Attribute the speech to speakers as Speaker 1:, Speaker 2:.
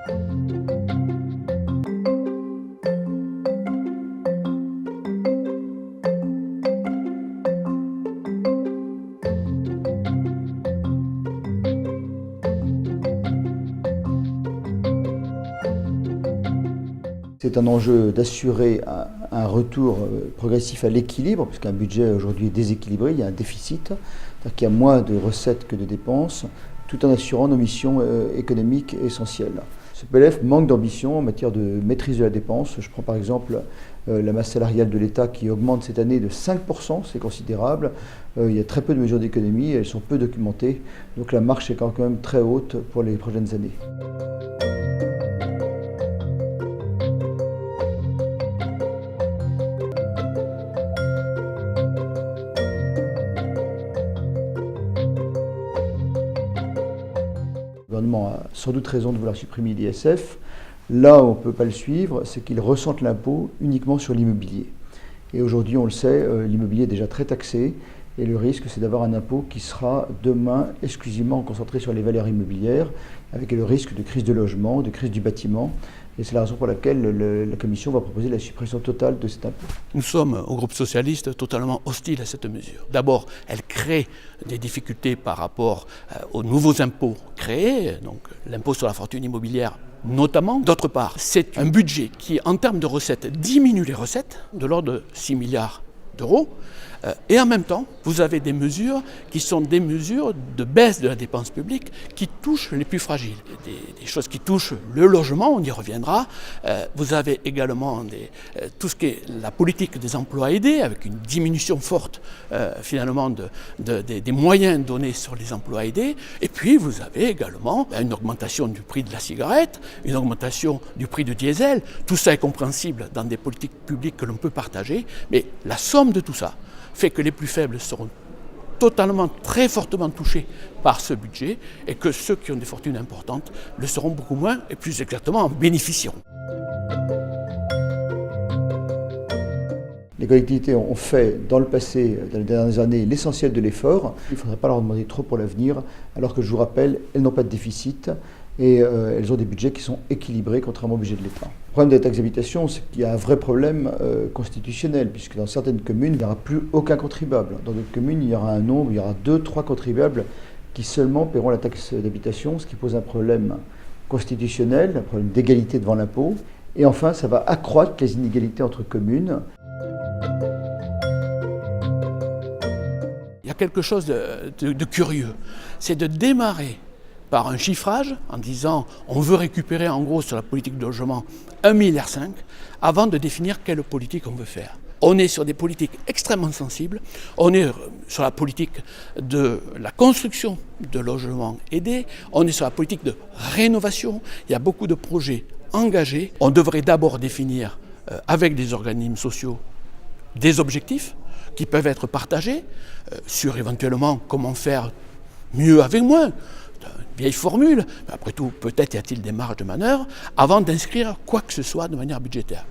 Speaker 1: C'est un enjeu d'assurer un retour progressif à l'équilibre, puisqu'un budget aujourd'hui est déséquilibré, il y a un déficit, c'est-à-dire qu'il y a moins de recettes que de dépenses, tout en assurant nos missions économiques essentielles. Ce PLF manque d'ambition en matière de maîtrise de la dépense. Je prends par exemple la masse salariale de l'État qui augmente cette année de 5%, c'est considérable. Il y a très peu de mesures d'économie, elles sont peu documentées, donc la marche est quand même très haute pour les prochaines années. Le gouvernement a sans doute raison de vouloir supprimer l'ISF. Là où on ne peut pas le suivre, c'est qu'il ressente l'impôt uniquement sur l'immobilier. Et aujourd'hui, on le sait, l'immobilier est déjà très taxé. Et le risque, c'est d'avoir un impôt qui sera demain exclusivement concentré sur les valeurs immobilières, avec le risque de crise de logement, de crise du bâtiment. Et c'est la raison pour laquelle la Commission va proposer la suppression totale de cet impôt.
Speaker 2: Nous sommes, au groupe socialiste, totalement hostiles à cette mesure. D'abord, elle crée des difficultés par rapport aux nouveaux impôts créés, donc l'impôt sur la fortune immobilière notamment. D'autre part, c'est un budget qui, en termes de recettes, diminue les recettes de l'ordre de 6 milliards d'euros. Et en même temps, vous avez des mesures qui sont des mesures de baisse de la dépense publique qui touchent les plus fragiles. Des choses qui touchent le logement, on y reviendra. Vous avez également tout ce qui est la politique des emplois aidés, avec une diminution forte finalement des moyens donnés sur les emplois aidés. Et puis vous avez également une augmentation du prix de la cigarette, une augmentation du prix du diesel. Tout ça est compréhensible dans des politiques publiques que l'on peut partager, mais la somme de tout ça fait que les plus faibles seront totalement, très fortement touchés par ce budget et que ceux qui ont des fortunes importantes le seront beaucoup moins et plus exactement en bénéficieront.
Speaker 1: Les collectivités ont fait dans le passé, dans les dernières années, l'essentiel de l'effort. Il ne faudrait pas leur demander trop pour l'avenir, alors que je vous rappelle, elles n'ont pas de déficit et elles ont des budgets qui sont équilibrés, contrairement au budget de l'État. Le problème de la taxe d'habitation, c'est qu'il y a un vrai problème constitutionnel, puisque dans certaines communes, il n'y aura plus aucun contribuable. Dans d'autres communes, il y aura un nombre, il y aura 2-3 contribuables qui seulement paieront la taxe d'habitation, ce qui pose un problème constitutionnel, un problème d'égalité devant l'impôt. Et enfin, ça va accroître les inégalités entre communes.
Speaker 2: Il y a quelque chose de curieux, c'est de démarrer par un chiffrage en disant on veut récupérer en gros sur la politique de logement 1,5 milliard avant de définir quelle politique on veut faire. On est sur des politiques extrêmement sensibles, on est sur la politique de la construction de logements aidés, on est sur la politique de rénovation, il y a beaucoup de projets engagés. On devrait d'abord définir avec des organismes sociaux des objectifs qui peuvent être partagés sur éventuellement comment faire mieux avec moins. Une vieille formule, mais après tout, peut-être y a-t-il des marges de manœuvre avant d'inscrire quoi que ce soit de manière budgétaire.